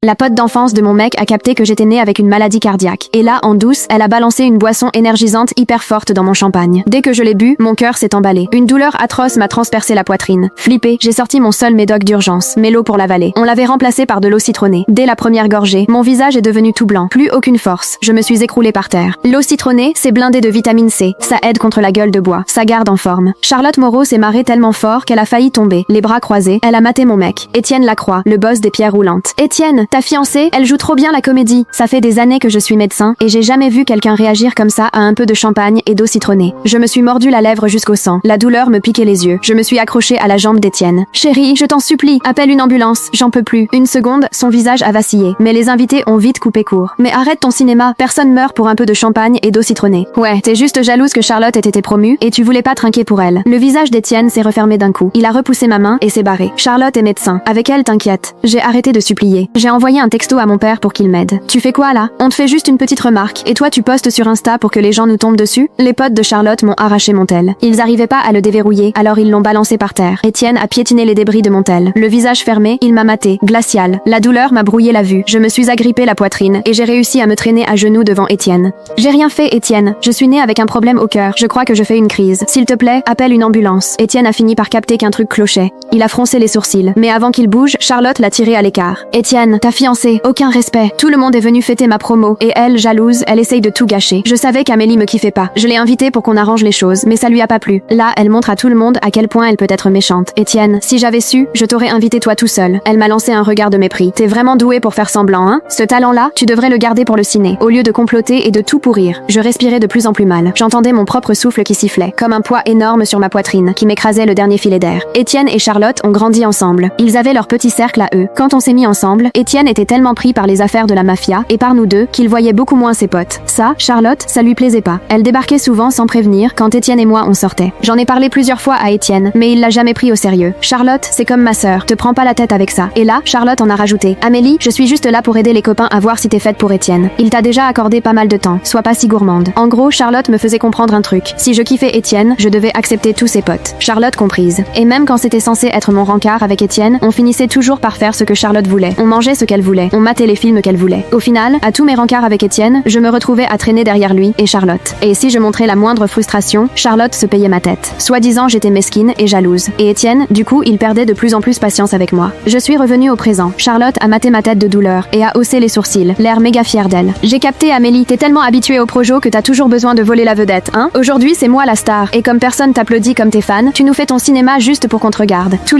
La pote d'enfance de mon mec a capté que j'étais née avec une maladie cardiaque. Et là, en douce, elle a balancé une boisson énergisante hyper forte dans mon champagne. Dès que je l'ai bu, mon cœur s'est emballé. Une douleur atroce m'a transpercé la poitrine. Flippée, j'ai sorti mon seul médoc d'urgence, Mélo pour l'avaler. On l'avait remplacé par de l'eau citronnée. Dès la première gorgée, mon visage est devenu tout blanc. Plus aucune force. Je me suis écroulée par terre. L'eau citronnée, c'est blindé de vitamine C. Ça aide contre la gueule de bois. Ça garde en forme. Charlotte Moreau s'est marrée tellement fort qu'elle a failli tomber. Les bras croisés, elle a maté mon mec. Étienne Lacroix, le boss des pierres roulantes. Étienne, ta fiancée, elle joue trop bien la comédie. Ça fait des années que je suis médecin et j'ai jamais vu quelqu'un réagir comme ça à un peu de champagne et d'eau citronnée. Je me suis mordu la lèvre jusqu'au sang. La douleur me piquait les yeux. Je me suis accrochée à la jambe d'Étienne. Chérie, je t'en supplie, appelle une ambulance. J'en peux plus. Une seconde, son visage a vacillé. Mais les invités ont vite coupé court. Mais arrête ton cinéma. Personne meurt pour un peu de champagne et d'eau citronnée. Ouais, t'es juste jalouse que Charlotte ait été promue et tu voulais pas trinquer pour elle. Le visage d'Étienne s'est refermé d'un coup. Il a repoussé ma main et s'est barré. Charlotte est médecin. Avec elle, t'inquiète. J'ai arrêté de supplier. J'ai envoyé un texto à mon père pour qu'il m'aide. Tu fais quoi là? On te fait juste une petite remarque et toi tu postes sur Insta pour que les gens nous tombent dessus? Les potes de Charlotte m'ont arraché mon tel. Ils arrivaient pas à le déverrouiller, alors ils l'ont balancé par terre. Étienne a piétiné les débris de mon tel. Le visage fermé, il m'a maté, glacial. La douleur m'a brouillé la vue. Je me suis agrippé la poitrine et j'ai réussi à me traîner à genoux devant Étienne. J'ai rien fait, Étienne. Je suis née avec un problème au cœur. Je crois que je fais une crise. S'il te plaît, appelle une ambulance. Étienne a fini par capter qu'un truc clochait. Il a froncé les sourcils. Mais avant qu'il bouge, Charlotte l'a tiré à l'écart. Étienne, ta fiancée, aucun respect. Tout le monde est venu fêter ma promo. Et elle, jalouse, elle essaye de tout gâcher. Je savais qu'Amélie me kiffait pas. Je l'ai invitée pour qu'on arrange les choses, mais ça lui a pas plu. Là, elle montre à tout le monde à quel point elle peut être méchante. Étienne, si j'avais su, je t'aurais invité toi tout seul. Elle m'a lancé un regard de mépris. T'es vraiment doué pour faire semblant, hein? Ce talent-là, tu devrais le garder pour le ciné. Au lieu de comploter et de tout pourrir. Je respirais de plus en plus mal. J'entendais mon propre souffle qui sifflait, comme un poids énorme sur ma poitrine, qui m'écrasait le dernier filet d'air. Étienne et Charlotte ont grandi ensemble. Ils avaient leur petit cercle à eux. Quand on s'est mis ensemble, Étienne était tellement pris par les affaires de la mafia et par nous deux qu'il voyait beaucoup moins ses potes. Ça, Charlotte, ça lui plaisait pas. Elle débarquait souvent sans prévenir quand Étienne et moi on sortait. J'en ai parlé plusieurs fois à Étienne, mais il l'a jamais pris au sérieux. Charlotte, c'est comme ma sœur, te prends pas la tête avec ça. Et là, Charlotte en a rajouté. Amélie, je suis juste là pour aider les copains à voir si t'es faite pour Étienne. Il t'a déjà accordé pas mal de temps, sois pas si gourmande. En gros, Charlotte me faisait comprendre un truc. Si je kiffais Étienne, je devais accepter tous ses potes. Charlotte comprise. Et même quand c'était censé être mon rencard avec Étienne, on finissait toujours par faire ce que Charlotte voulait. On mangeait ce qu'elle voulait. On matait les films qu'elle voulait. Au final, à tous mes rencarts avec Étienne, je me retrouvais à traîner derrière lui et Charlotte. Et si je montrais la moindre frustration, Charlotte se payait ma tête. Soi-disant, j'étais mesquine et jalouse. Et Étienne, du coup, il perdait de plus en plus patience avec moi. Je suis revenue au présent. Charlotte a maté ma tête de douleur et a haussé les sourcils, l'air méga fière d'elle. J'ai capté, Amélie, t'es tellement habituée au projo que t'as toujours besoin de voler la vedette, hein? Aujourd'hui, c'est moi la star. Et comme personne t'applaudit comme tes fans, tu nous fais ton cinéma juste pour qu'on te regarde. Tous